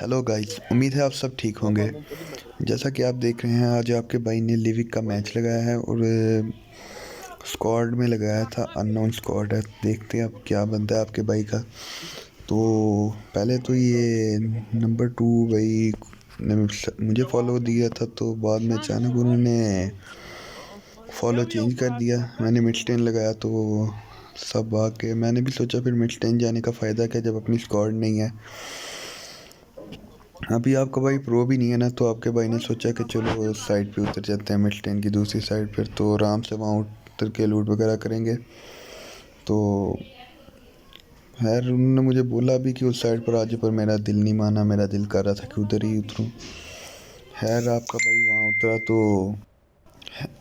Hello guys, उम्मीद है आप सब ठीक होंगे। जैसा कि आप देख रहे हैं, आज आपके भाई ने लिविक का मैच लगाया है और स्क्वाड में लगाया था। अननोन स्क्वाड है, देखते हैं अब क्या बनता है आपके भाई का। तो पहले तो ये नंबर 2 भाई ने मुझे फॉलो दिया था, तो बाद में अचानक उन्होंने फॉलो चेंज कर दिया। मैंने मिडस्टेन लगाया तो सब आके मैंने भी सोचा फिर मिडस्टेन जाने का फ़ायदा क्या जब अपनी स्क्वाड नहीं है। अभी आपका भाई प्रो भी नहीं है ना, तो आपके भाई ने सोचा कि चलो साइड पे उतर जाते हैं मिडलैंड की दूसरी साइड पर, तो आराम से वहाँ उतर के लूट वगैरह करेंगे। तो खैर उन्होंने मुझे बोला भी कि उस साइड पर आज, पर मेरा दिल नहीं माना, मेरा दिल कर रहा था कि उधर ही उतरूँ। खैर आपका भाई वहाँ उतरा तो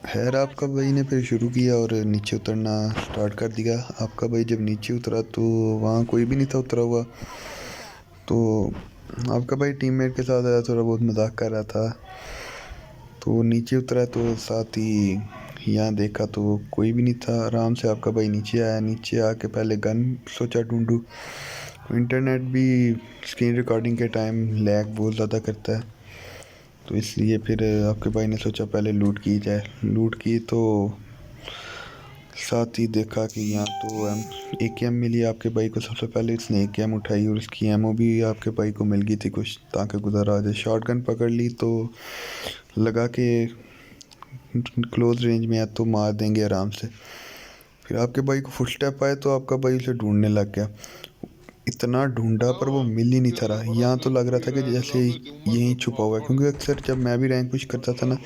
खैर आपका भाई ने फिर शुरू किया और नीचे उतरना स्टार्ट कर दिया। आपका भाई जब नीचे उतरा तो वहाँ कोई भी नहीं था उतरा हुआ। तो आपका भाई टीममेट के साथ आया, थोड़ा बहुत मजाक कर रहा था। तो नीचे उतरा तो साथ ही यहाँ देखा तो कोई भी नहीं था। आराम से आपका भाई नीचे आया। नीचे आके पहले गन सोचा ढूंढूं। इंटरनेट भी स्क्रीन रिकॉर्डिंग के टाइम लैग बहुत ज़्यादा करता है, तो इसलिए फिर आपके भाई ने सोचा पहले लूट की जाए। लूट की तो साथ ही देखा कि यहाँ तो AKM मिली आपके भाई को। सबसे पहले इसने AKM उठाई और उसकी एमओ भी आपके भाई को मिल गई थी कुछ, ताकि गुजारा आ जाए। शॉटगन पकड़ ली तो लगा के क्लोज रेंज में है तो मार देंगे आराम से। फिर आपके भाई को फुट स्टेप आए तो आपका भाई उसे ढूंढने लग गया। इतना ढूंढा पर वो मिल ही नहीं था रहा। यहाँ तो लग रहा था कि जैसे यहीं छुपा हुआ है, क्योंकि अक्सर जब मैं भी रैंक पुश करता था ना,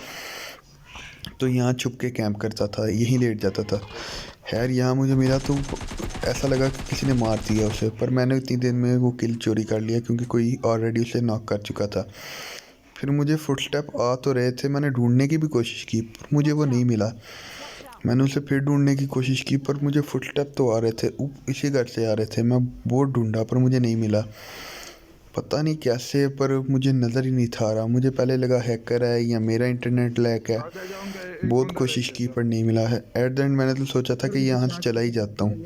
तो यहाँ छुप के कैंप करता था, यहीं लेट जाता था। खैर यहाँ मुझे मिला तो ऐसा लगा कि किसी ने मार दिया उसे, पर मैंने इतनी देर में वो किल चोरी कर लिया क्योंकि कोई ऑलरेडी उसे नॉक कर चुका था। फिर मुझे फुटस्टेप आ तो रहे थे, मैंने ढूंढने की भी कोशिश की पर मुझे वो नहीं मिला। मैंने उसे फिर ढूंढने की कोशिश की पर मुझे फुटस्टेप तो आ रहे थे, इसी घर से आ रहे थे। मैं बहुत ढूंढा पर मुझे नहीं मिला, पता नहीं कैसे, पर मुझे नज़र ही नहीं था आ रहा। मुझे पहले लगा हैकर है या मेरा इंटरनेट लैग है। बहुत कोशिश की पर नहीं मिला है। एट द एंड मैंने तो सोचा था कि यहाँ से चला ही जाता हूँ।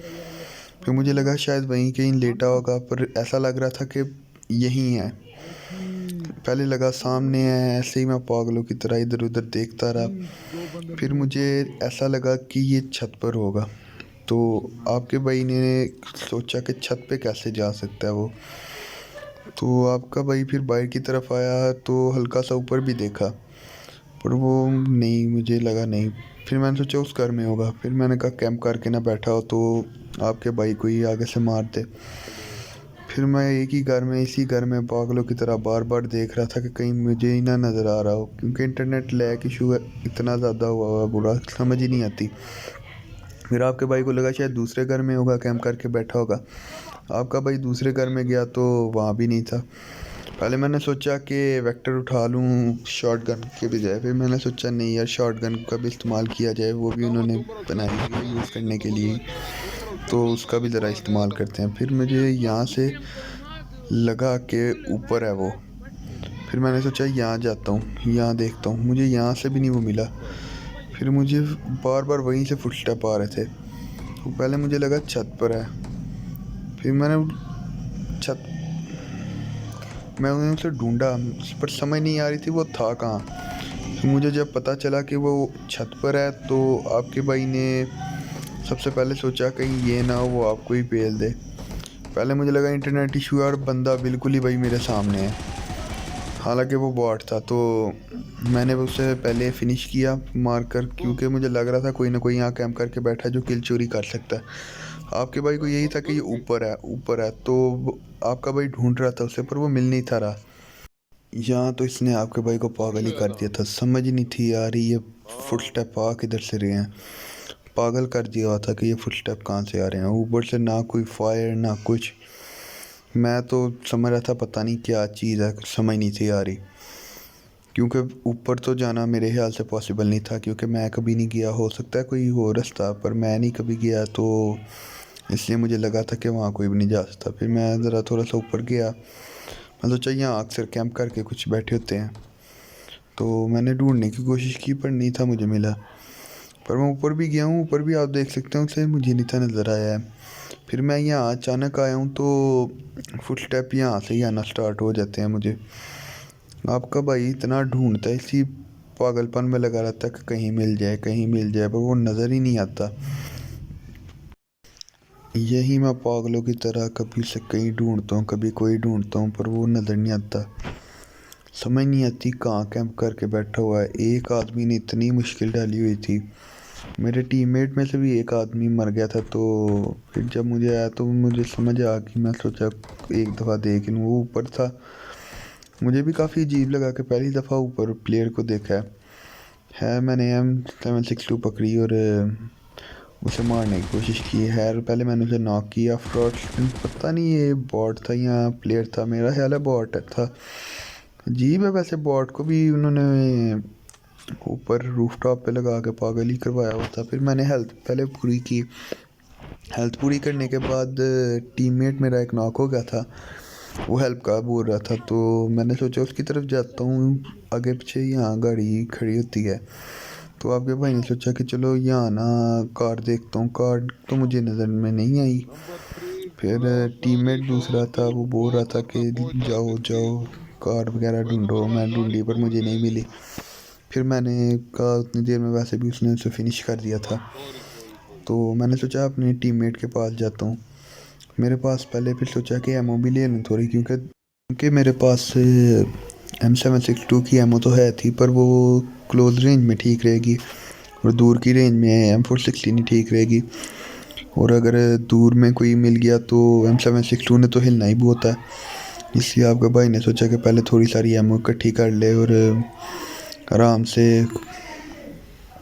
फिर मुझे लगा शायद वहीं कहीं लेटा होगा, पर ऐसा लग रहा था कि यहीं है। पहले लगा सामने है, ऐसे ही मैं पागलों की तरह इधर उधर देखता रहा। फिर मुझे ऐसा लगा कि ये छत पर होगा। तो आपके भाई ने सोचा कि छत पे कैसे जा सकता है वो। तो आपका भाई फिर बाहर की तरफ आया तो हल्का सा ऊपर भी देखा, पर वो नहीं, मुझे लगा नहीं। फिर मैंने सोचा उस घर में होगा। फिर मैंने कहा कैंप करके ना बैठा हो तो आपके भाई को ही आगे से मार दे। फिर मैं एक ही घर में, इसी घर में पागलों की तरह बार बार देख रहा था कि कहीं मुझे ही ना नज़र आ रहा हो, क्योंकि इंटरनेट लैग इशू इतना ज़्यादा हुआ बुरा, समझ ही नहीं आती। फिर आपके भाई को लगा शायद दूसरे घर में होगा, कैंप करके बैठा होगा। आपका भाई दूसरे घर में गया तो वहाँ भी नहीं था। पहले मैंने सोचा कि वेक्टर उठा लूँ शॉटगन के बजाय, फिर मैंने सोचा नहीं यार, शॉटगन का भी इस्तेमाल किया जाए, वो भी उन्होंने बनाई हुई है यूज़ करने के लिए, तो उसका भी ज़रा इस्तेमाल करते हैं। फिर मुझे यहाँ से लगा के ऊपर है वो। फिर मैंने सोचा यहाँ जाता हूँ, यहाँ देखता हूँ। मुझे यहाँ से भी नहीं वो मिला। फिर मुझे बार बार वहीं से फुटस्टेप आ रहे थे। तो पहले मुझे लगा छत पर है। फिर छत मैंने उसे ढूंढा, पर समझ नहीं आ रही थी वो था कहाँ। फिर मुझे जब पता चला कि वो छत पर है, तो आपके भाई ने सबसे पहले सोचा कहीं ये ना हो वो आपको ही पेल दे। पहले मुझे लगा इंटरनेट इशू है और बंदा बिल्कुल ही भाई मेरे सामने है, हालांकि वो बॉट था। तो मैंने उसे पहले फिनिश किया मार कर, क्योंकि मुझे लग रहा था कोई ना कोई यहाँ कैंप करके बैठा है जो किल चोरी कर सकता है। आपके भाई को यही था कि ये ऊपर है ऊपर है, तो आपका भाई ढूंढ रहा था उसे, पर वो मिल नहीं था रहा। यहाँ तो इसने आपके भाई को पागल ही कर दिया था। समझ नहीं थी यार ये फुटस्टेप आ किधर से रहे हैं। पागल कर दिया हुआ था कि ये फुटस्टेप कहाँ से आ रहे हैं। ऊपर से ना कोई फायर ना कुछ। मैं तो समझ रहा था पता नहीं क्या चीज़ है, समझ नहीं थी आ रही, क्योंकि ऊपर तो जाना मेरे ख्याल से पॉसिबल नहीं था, क्योंकि मैं कभी नहीं गया। हो सकता है कोई हो रास्ता, पर मैं नहीं कभी गया, तो इसलिए मुझे लगा था कि वहाँ कोई भी नहीं जा सकता। फिर मैं ज़रा थोड़ा सा ऊपर गया, मैं सोचा यहाँ अक्सर कैंप करके कुछ बैठे होते हैं, तो मैंने ढूंढने की कोशिश की पर नहीं था मुझे मिला। पर मैं ऊपर भी गया हूँ, ऊपर भी आप देख सकते हैं उसे मुझे नहीं था नज़र आया है। फिर मैं यहाँ अचानक आया हूँ तो फुटस्टेप यहाँ से ही आना स्टार्ट हो जाते हैं मुझे। आपका भाई इतना ढूंढता है, इसी पागलपन में लगा रहता है कि कहीं मिल जाए कहीं मिल जाए, पर वो नज़र ही नहीं आता। यही मैं पागलों की तरह कभी से कहीं ढूंढता हूँ, कभी कोई ढूंढता हूँ, पर वो नज़र नहीं आता। समझ नहीं आती कहाँ कैंप करके बैठा हुआ है। एक आदमी ने इतनी मुश्किल डाली हुई थी, मेरे टीममेट में से भी एक आदमी मर गया था। तो फिर जब मुझे आया तो मुझे समझ आ कि मैं सोचा एक दफ़ा देख लूँ। वो ऊपर था, मुझे भी काफ़ी अजीब लगा कि पहली दफ़ा ऊपर प्लेयर को देखा है। मैंने M762 पकड़ी और उसे मारने की कोशिश की है। पहले मैंने उसे नॉक किया। फ्रॉड पता नहीं ये बॉट था या प्लेयर था, मेरा ख्याल है बॉट था। अजीब है वैसे, बॉट को भी उन्होंने ऊपर रूफटॉप पे लगा के पागल ही करवाया हुआ था। फिर मैंने हेल्थ पहले पूरी की। हेल्थ पूरी करने के बाद टीममेट मेरा एक नॉक हो गया था, वो हेल्प का बोल रहा था। तो मैंने सोचा उसकी तरफ जाता हूँ, आगे पीछे यहाँ गाड़ी खड़ी होती है। तो आपके भाई ने सोचा कि चलो यहाँ ना कार देखता हूँ। कार तो मुझे नज़र में नहीं आई। फिर टीममेट दूसरा था, वो बोल रहा था कि जाओ जाओ कार वगैरह ढूंढो। मैं ढूंढी पर मुझे नहीं मिली। फिर मैंने कहा उतनी देर में वैसे भी उसने उसे फिनिश कर दिया था। तो मैंने सोचा अपने टीममेट के पास जाता हूँ। मेरे पास पहले फिर सोचा कि एमओ भी ले लूँ थोड़ी, क्योंकि मेरे पास M762 की एमओ तो है थी, पर वो क्लोज रेंज में ठीक रहेगी और दूर की रेंज में M416 ही ठीक रहेगी। और अगर दूर में कोई मिल गया तो M762 ने तो हिलना ही बहुत है। इसलिए आपके भाई ने सोचा कि पहले थोड़ी सारी एमओ इकट्ठी कर ले और आराम से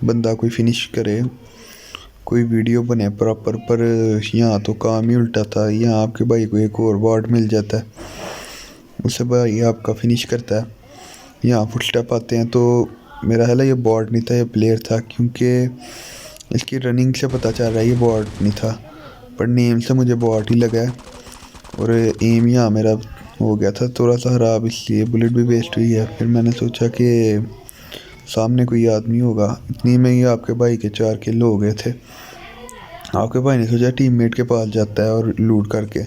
बंदा कोई फिनिश करे, कोई वीडियो बने प्रॉपर। पर यहाँ तो काम ही उल्टा था। यहाँ आपके भाई को एक और वार्ड मिल जाता है, उससे भाई आपका फिनिश करता है। यहाँ फुटस्टेप आते हैं तो मेरा ख्याल है ये बॉट नहीं था, ये प्लेयर था, क्योंकि इसकी रनिंग से पता चल रहा है ये बॉट नहीं था, पर नेम से मुझे बॉट ही लगा है। और एम यहाँ मेरा हो गया था थोड़ा सा ख़राब, इसलिए बुलेट भी वेस्ट हुई है। फिर मैंने सोचा कि सामने कोई आदमी होगा, इतनी में ही आपके भाई के 4 किल हो गए थे। आपके भाई ने सोचा टीममेट के पास जाता है और लूट करके।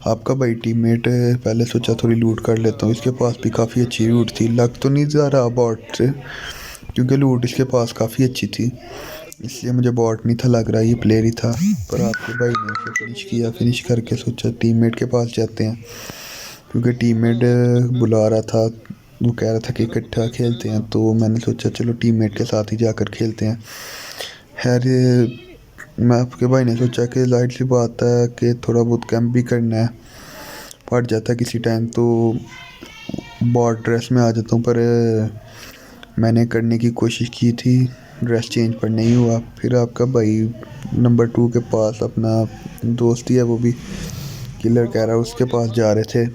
आपका भाई टीममेट पहले सोचा थोड़ी लूट कर लेता हूँ, इसके पास भी काफ़ी अच्छी लूट थी। लग तो नहीं जा रहा बॉट से, क्योंकि लूट इसके पास काफ़ी अच्छी थी, इसलिए मुझे बॉट नहीं था लग रहा, ये प्लेयर ही था। पर आपके भाई ने उसे फिनिश किया। फिनिश करके सोचा टीममेट के पास जाते हैं, क्योंकि टीममेट बुला रहा था, वो कह रहा था कि इकट्ठा खेलते हैं। तो मैंने सोचा चलो टीममेट के साथ ही जाकर खेलते हैं। खैर मैं आपके भाई ने सोचा कि लाइट सी बात है कि थोड़ा बहुत कैंप भी करना है, पड़ जाता है किसी टाइम तो बॉट ड्रेस में आ जाता हूँ। पर मैंने करने की कोशिश की थी, ड्रेस चेंज पर नहीं हुआ। फिर आपका भाई नंबर 2 के पास, अपना दोस्त ही है वो भी किलर कह रहा है, उसके पास जा रहे थे।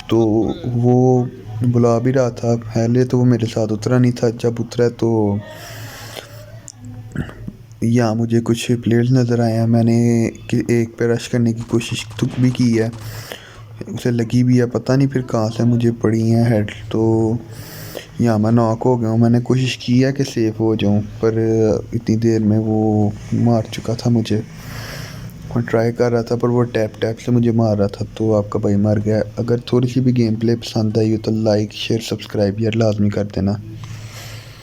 तो वो बुला भी रहा था, पहले तो वो मेरे साथ उतरा नहीं था। जब उतरा तो यहाँ मुझे कुछ प्लेयर्स नज़र आए हैं। मैंने एक पे रश करने की कोशिश तो भी की है, उसे लगी भी है, पता नहीं फिर कहाँ से मुझे पड़ी हैं हेड। तो यहाँ मैं नॉक हो गया हूँ। मैंने कोशिश की है कि सेफ हो जाऊँ, पर इतनी देर में वो मार चुका था मुझे। मैं ट्राई कर रहा था पर वो टैप टैप से मुझे मार रहा था। तो आपका भाई मर गया। अगर थोड़ी सी भी गेम प्ले पसंद आई हो तो लाइक शेयर सब्सक्राइब यार लाजमी कर देना।